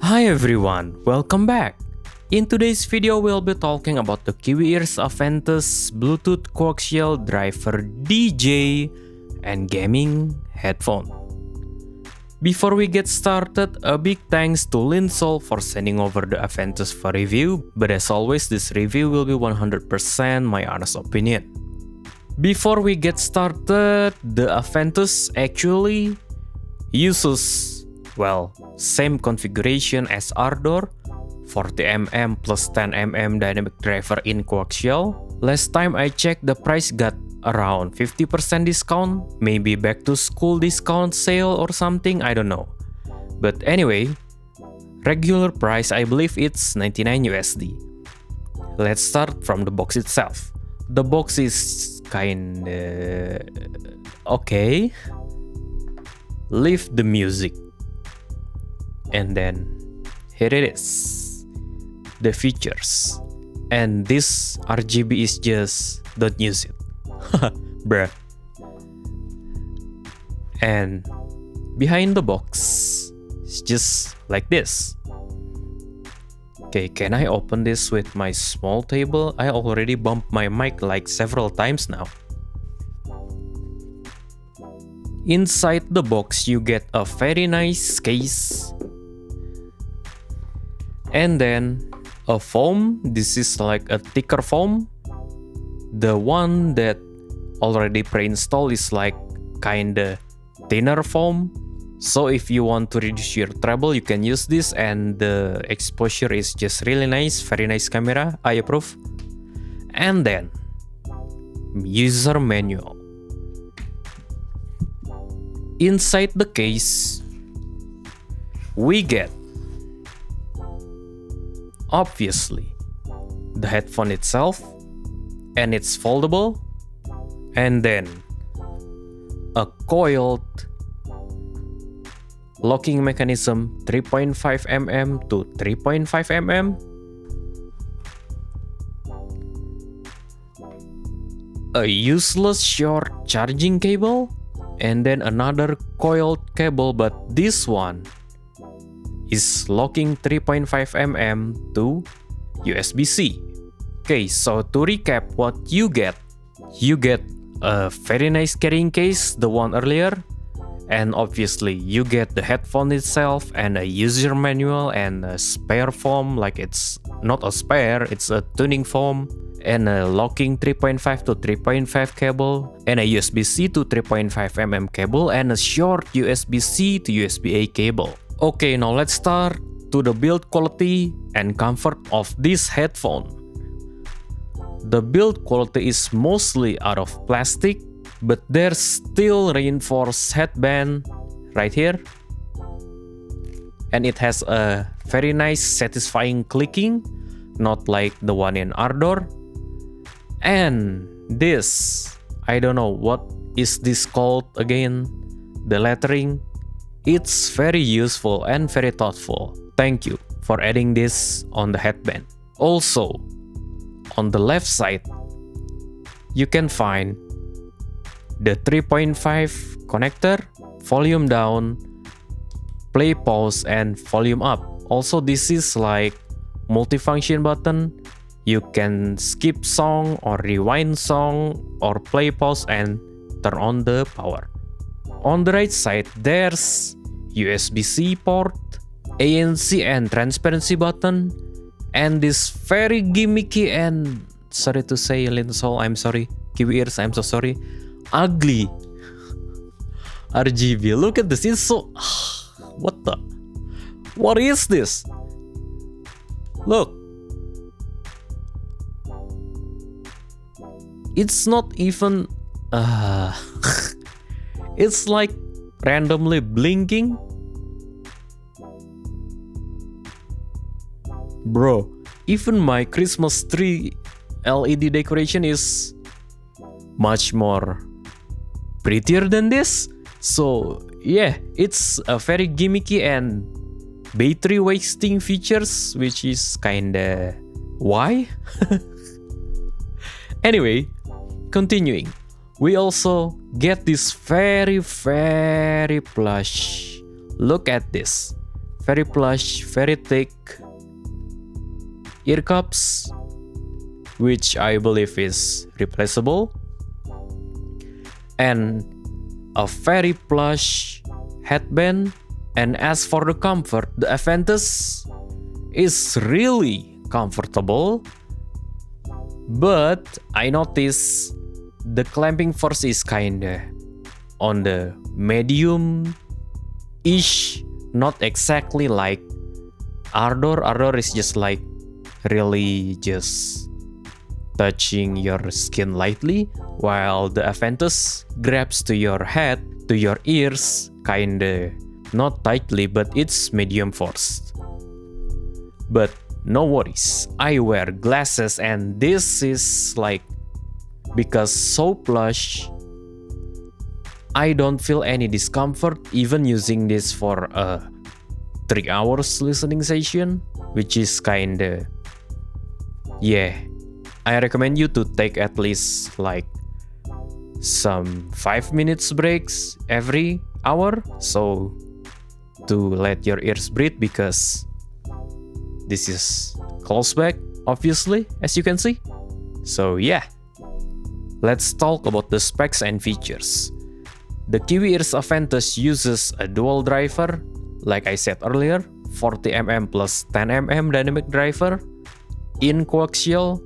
Hi everyone, welcome back. In today's video, we'll be talking about the Kiwi Ears Aventus Bluetooth Coaxial Driver DJ and Gaming Headphone. Before we get started, a big thanks to Linsol for sending over the Aventus for review, but as always, this review will be 100% my honest opinion. Before we get started, the Aventus actually uses, well, same configuration as Ardor, 40mm plus 10mm dynamic driver in coaxial. Last time I checked, the price got around 50% discount, maybe back to school discount sale or something, I don't know. But anyway, regular price I believe it's 99 USD. Let's start from the box itself. The box is kinda okay. Leave the music. And then here it is, the features. And this RGB is just, don't use it. Bruh. And behind the box, it's just like this. Okay, can I open this with my small table? I already bumped my mic like several times now. Inside the box, you get a very nice case. And then a foam. This is like a thicker foam. The one that already pre-installed is like kinda thinner foam. So if you want to reduce your treble, you can use this, and the exposure is just really nice. Very nice camera, I approve. And then user manual. Inside the case, we get, obviously, the headphone itself, and it's foldable, and then a coiled locking mechanism 3.5mm to 3.5mm, a useless short charging cable, and then another coiled cable, but this one is locking 3.5mm to USB-C. Okay, so to recap what you get a very nice carrying case, the one earlier, and obviously you get the headphone itself and a user manual and a spare foam, like it's not a spare, it's a tuning foam, and a locking 3.5 to 3.5 cable, and a USB-C to 3.5mm cable, and a short USB-C to USB-A cable. Okay, now let's start to the build quality and comfort of this headphone. The build quality is mostly out of plastic, but there's still reinforced headband right here. And it has a very nice satisfying clicking, not like the one in Ardor. And this, I don't know what is this called again, the lettering. It's very useful and very thoughtful. Thank you for adding this on the headband. Also, on the left side, you can find the 3.5 connector, volume down, play pause, and volume up. Also, this is like multifunction button. You can skip song or rewind song or play pause and turn on the power. On the right side, there's USB-C port, ANC and transparency button, and this very gimmicky and, sorry to say Linsol, I'm sorry, Kiwi Ears, I'm so sorry, ugly RGB. Look at this, it's so, what is this? Look, it's not even, it's like randomly blinking. Bro, even my Christmas tree LED decoration is much more prettier than this. So yeah, it's a very gimmicky and battery wasting features, which is kinda why? Anyway, continuing. We also get this very plush. Look at this. very plush, very thick ear cups, which I believe is replaceable, and a very plush headband. And as for the comfort, the Aventus is really comfortable, but I notice the clamping force is kinda on the medium-ish, not exactly like Ardor. Ardor is just like really just touching your skin lightly, while the Aventus grabs to your head, to your ears, kinda not tightly, but it's medium forced. But no worries, I wear glasses and this is like, because so plush, I don't feel any discomfort even using this for a 3 hours listening session, which is kinda, yeah, I recommend you to take at least like some 5 minutes breaks every hour, so to let your ears breathe, because this is close back, obviously, as you can see. So yeah, let's talk about the specs and features. The Kiwi Ears Aventus uses a dual driver, like I said earlier, 40mm plus 10mm dynamic driver. In coaxial,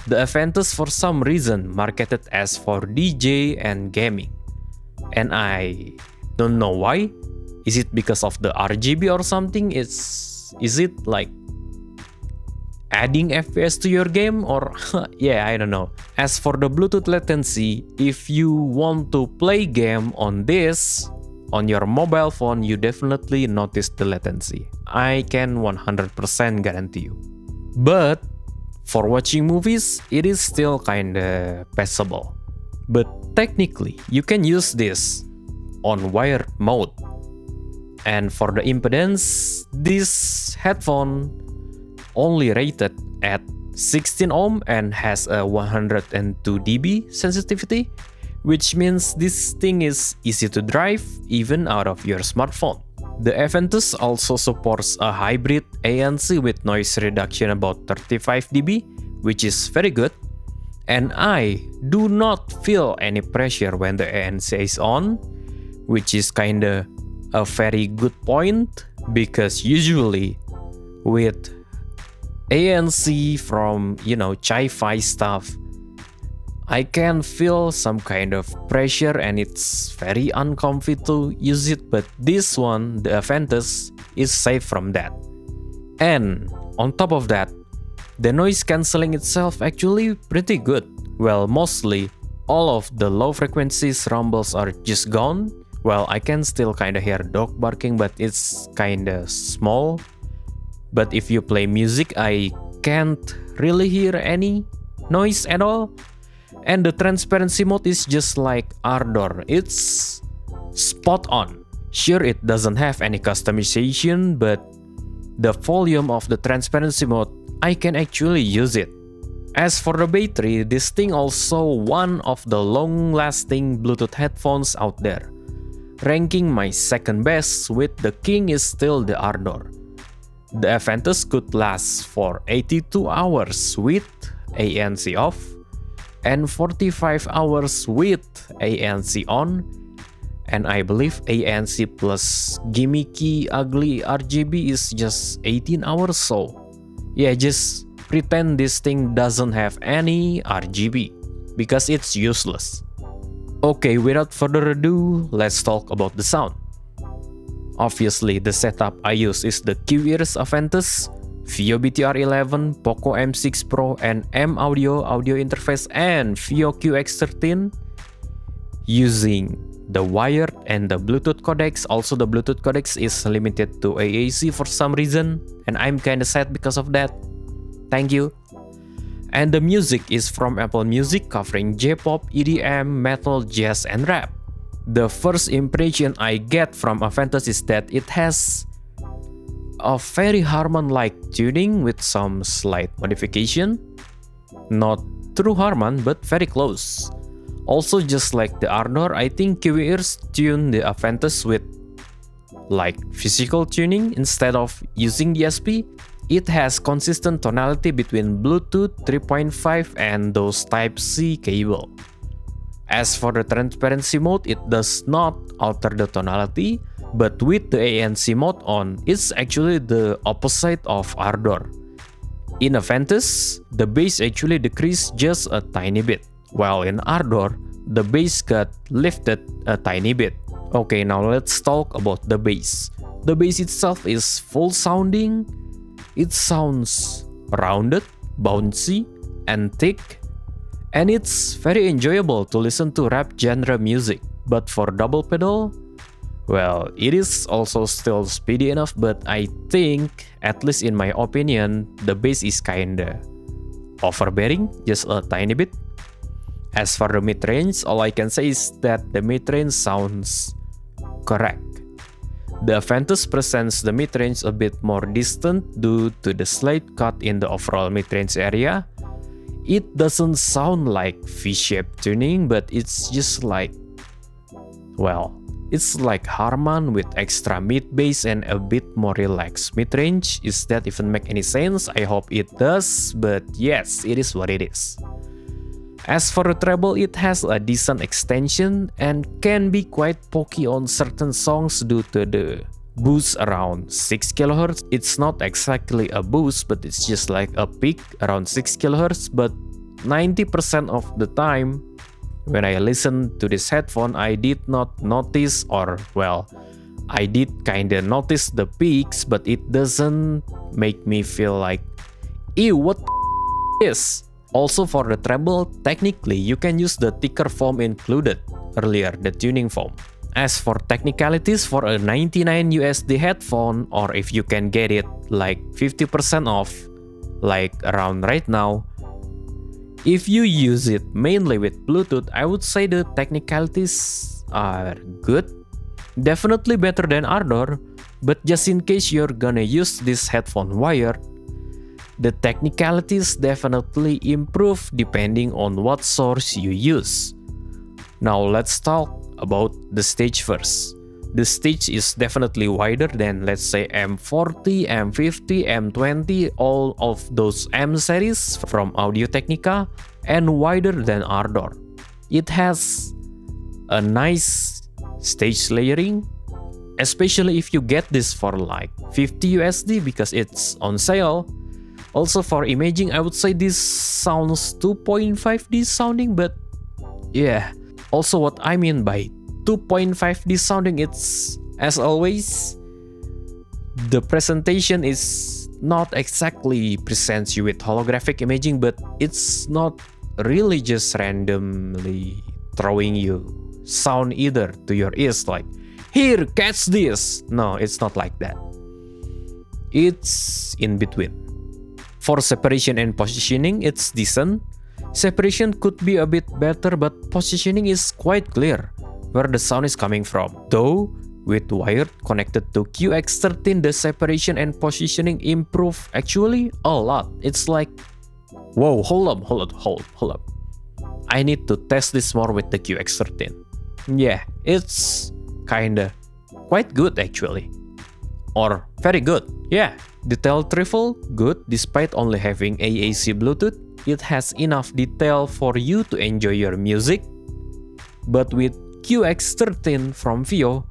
the Aventus for some reason marketed as for DJ and gaming, and I don't know why. Is it because of the RGB or something? Is it like adding FPS to your game, or yeah, I don't know. As for the Bluetooth latency, if you want to play game on this on your mobile phone, you definitely notice the latency. I can 100% guarantee you. But for watching movies, it is still kinda passable. But technically, you can use this on wired mode. And for the impedance, this headphone only rated at 16 ohm and has a 102 dB sensitivity, which means this thing is easy to drive even out of your smartphone. The Aventus also supports a hybrid ANC with noise reduction about 35 dB, which is very good. And I do not feel any pressure when the ANC is on, which is kinda a very good point, because usually with ANC from, Chi-Fi stuff, I can feel some kind of pressure and it's very uncomfy to use it, but this one, the Aventus, is safe from that. And on top of that, the noise cancelling itself actually pretty good. Well, mostly all of the low frequencies rumbles are just gone. Well, I can still kinda hear dog barking, but it's kinda small. But if you play music, I can't really hear any noise at all. And the transparency mode is just like Ardor. It's spot on. Sure, it doesn't have any customization, but the volume of the transparency mode, I can actually use it. As for the battery, this thing also one of the long-lasting Bluetooth headphones out there. Ranking my second best, with the king is still the Ardor. The Aventus could last for 82 hours with ANC off, and 45 hours with ANC on, and I believe ANC plus gimmicky ugly RGB is just 18 hours, so yeah, just pretend this thing doesn't have any RGB, because it's useless. Okay, without further ado, let's talk about the sound. Obviously, the setup I use is the Kiwi Ears Aventus, Vio BTR11, Poco M6 Pro, and M Audio audio interface, and Vio QX13 using the wired and the Bluetooth codecs. Also, the Bluetooth codecs is limited to AAC for some reason, and I'm kinda sad because of that. Thank you. And the music is from Apple Music, covering J-pop, EDM, metal, jazz, and rap. The first impression I get from Aventus is that it has a very Harman-like tuning with some slight modification. Not true Harman, but very close. Also, just like the Ardor, I think Kiwi Ears tuned the Aventus with like physical tuning instead of using DSP. It has consistent tonality between Bluetooth 3.5 and those Type-C cable. As for the transparency mode, it does not alter the tonality, but with the ANC mode on, it's actually the opposite of Ardor. In Aventus, the bass actually decreased just a tiny bit, while in Ardor, the bass got lifted a tiny bit. Okay, now let's talk about the bass. The bass itself is full sounding. It sounds rounded, bouncy, and thick, and it's very enjoyable to listen to rap genre music. But for double pedal, well, it is also still speedy enough, but I think, at least in my opinion, the bass is kinda overbearing, just a tiny bit. As for the mid-range, all I can say is that the mid-range sounds correct. The Aventus presents the mid-range a bit more distant due to the slight cut in the overall mid-range area. It doesn't sound like V-shaped tuning, but it's just like, well, it's like Harman with extra mid-bass and a bit more relaxed mid-range. Is that even make any sense? I hope it does, but yes, it is what it is. As for the treble, it has a decent extension and can be quite pokey on certain songs due to the boost around 6 kHz. It's not exactly a boost, but it's just like a peak around 6 kHz. But 90% of the time, when I listen to this headphone, I did not notice, or well, I did kinda notice the peaks, but it doesn't make me feel like, ew, what is? Also for the treble, technically you can use the thicker foam included earlier, the tuning foam. As for technicalities for a $99 USD headphone, or if you can get it like 50% off, like around right now, if you use it mainly with Bluetooth, I would say the technicalities are good. Definitely better than Ardor, but just in case you're gonna use this headphone wired, the technicalities definitely improve depending on what source you use. Now let's talk about the stage first. The stage is definitely wider than, let's say, M40, M50, M20, all of those M series from Audio-Technica, and wider than Ardor. It has a nice stage layering, especially if you get this for like 50 USD because it's on sale. Also for imaging, I would say this sounds 2.5D sounding, but yeah. Also what I mean by 2.5D sounding, it's, as always, the presentation is not exactly presents you with holographic imaging, but it's not really just randomly throwing you sound either to your ears like, here, catch this. No, it's not like that. It's in between. For separation and positioning, it's decent. Separation could be a bit better, but positioning is quite clear where the sound is coming from. Though, with wired connected to QX13, the separation and positioning improve actually a lot. It's like, whoa, hold up. I need to test this more with the QX13. Yeah, it's kinda quite good actually. Or very good, yeah. Detail travel, good despite only having AAC Bluetooth. It has enough detail for you to enjoy your music. But with QX13 from Vio,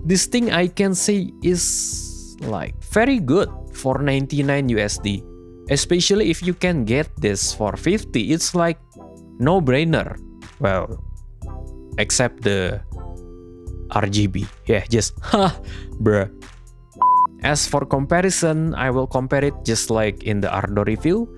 this thing I can say is like very good for 99 USD. Especially if you can get this for 50, it's like no-brainer. Well, except the RGB. Yeah, just bruh. As for comparison, I will compare it just like in the Ardor review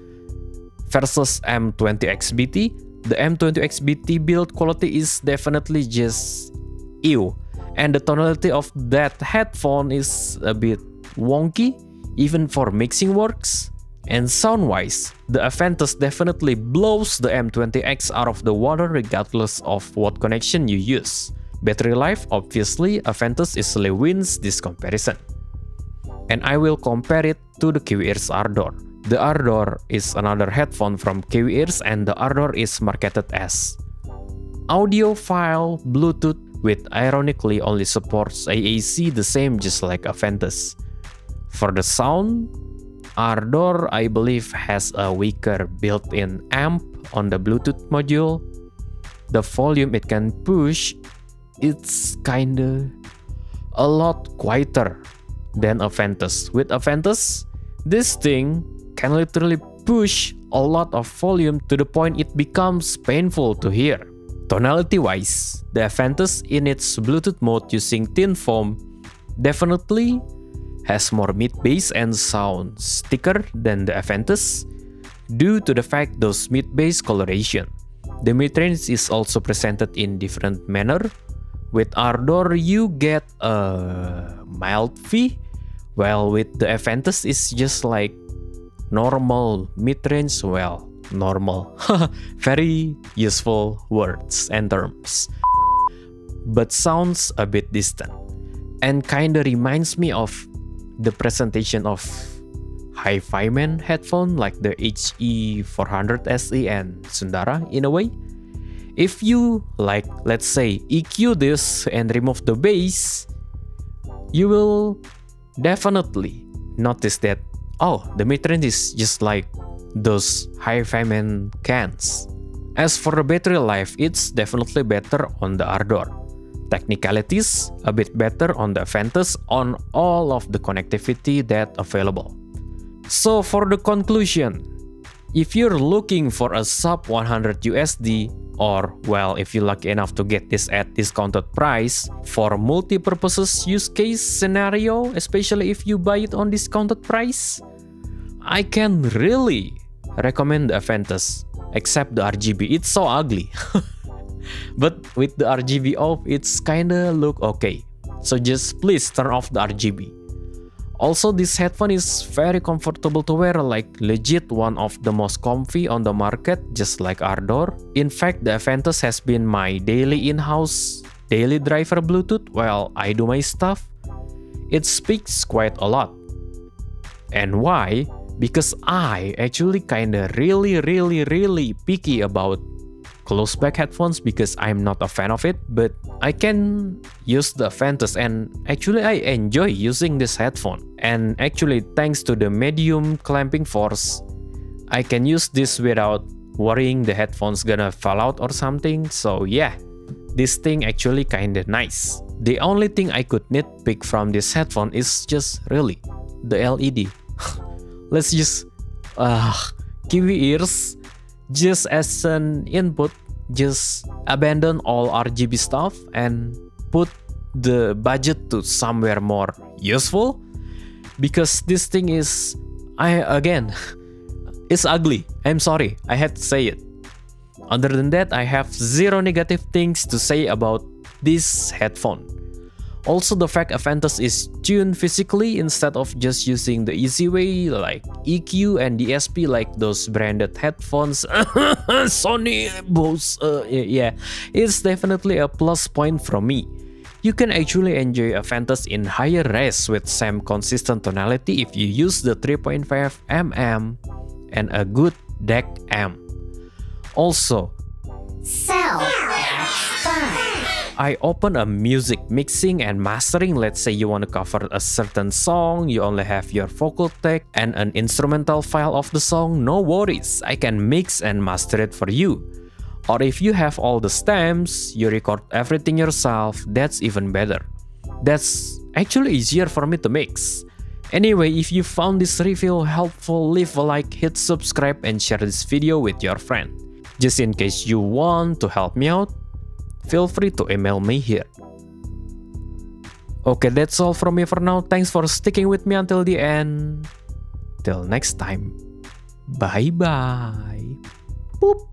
versus M20XBT. The M20XBT build quality is definitely just ew, and the tonality of that headphone is a bit wonky, even for mixing works. And sound-wise, the Aventus definitely blows the M20X out of the water regardless of what connection you use. Battery life, obviously, Aventus easily wins this comparison. And I will compare it to the KiwiEars Ardor. The Ardor is another headphone from KiwiEars, and the Ardor is marketed as audiophile Bluetooth which ironically only supports AAC the same just like Aventus. For the sound, Ardor I believe has a weaker built-in amp on the Bluetooth module. The volume it can push, it's kinda a lot quieter than Aventus. With Aventus, this thing can literally push a lot of volume to the point it becomes painful to hear. Tonality-wise, the Aventus in its Bluetooth mode using thin foam definitely has more mid-bass and sounds thicker than the Aventus due to the fact those mid-bass coloration. The mid-range is also presented in different manner. With Ardor, you get a mild V, while with the Aventus, it's just like normal mid-range. Well, normal. Very useful words and terms. But sounds a bit distant. And kinda reminds me of the presentation of Hi-Fi Man headphone like the HE400 SE and Sundara in a way. If you like, let's say, EQ this and remove the bass, you will definitely notice that, oh, the mid-range is just like those Hi-Fi Man cans. As for the battery life, it's definitely better on the Ardor. Technicalities, a bit better on the Aventus on all of the connectivity that available. So for the conclusion, if you're looking for a sub 100 USD, or well, if you're lucky enough to get this at discounted price for multi-purposes use case scenario, especially if you buy it on discounted price, I can really recommend the Aventus, except the RGB, it's so ugly. But with the RGB off, it's kinda look okay. So just please turn off the RGB. Also, this headphone is very comfortable to wear, like legit one of the most comfy on the market, just like Ardor. In fact, the Aventus has been my daily in-house, daily driver Bluetooth while I do my stuff. It speaks quite a lot. And why? Because I actually kinda really picky about close back headphones because I'm not a fan of it, but I can use the Aventus and actually I enjoy using this headphone. And actually thanks to the medium clamping force, I can use this without worrying the headphones gonna fall out or something. So yeah, this thing actually kinda nice. The only thing I could nitpick from this headphone is just really the LED. Let's just Kiwi ears just as an input, just abandon all RGB stuff and put the budget to somewhere more useful, because this thing is, it's ugly. I'm sorry, I had to say it. Other than that, I have zero negative things to say about this headphone. Also, the fact Aventus is tuned physically instead of just using the easy way like EQ and DSP like those branded headphones, Sony, Bose, yeah, it's definitely a plus point from me. You can actually enjoy Aventus in higher res with same consistent tonality if you use the 3.5 mm and a good DAC amp. Also, I open a music mixing and mastering. Let's say you want to cover a certain song, you only have your vocal tag and an instrumental file of the song, no worries, I can mix and master it for you. Or if you have all the stems, you record everything yourself, that's even better. That's actually easier for me to mix. Anyway, if you found this review helpful, leave a like, hit subscribe and share this video with your friend. Just in case you want to help me out, feel free to email me here. Okay, that's all from me for now. Thanks for sticking with me until the end. Till next time. Bye bye. Boop.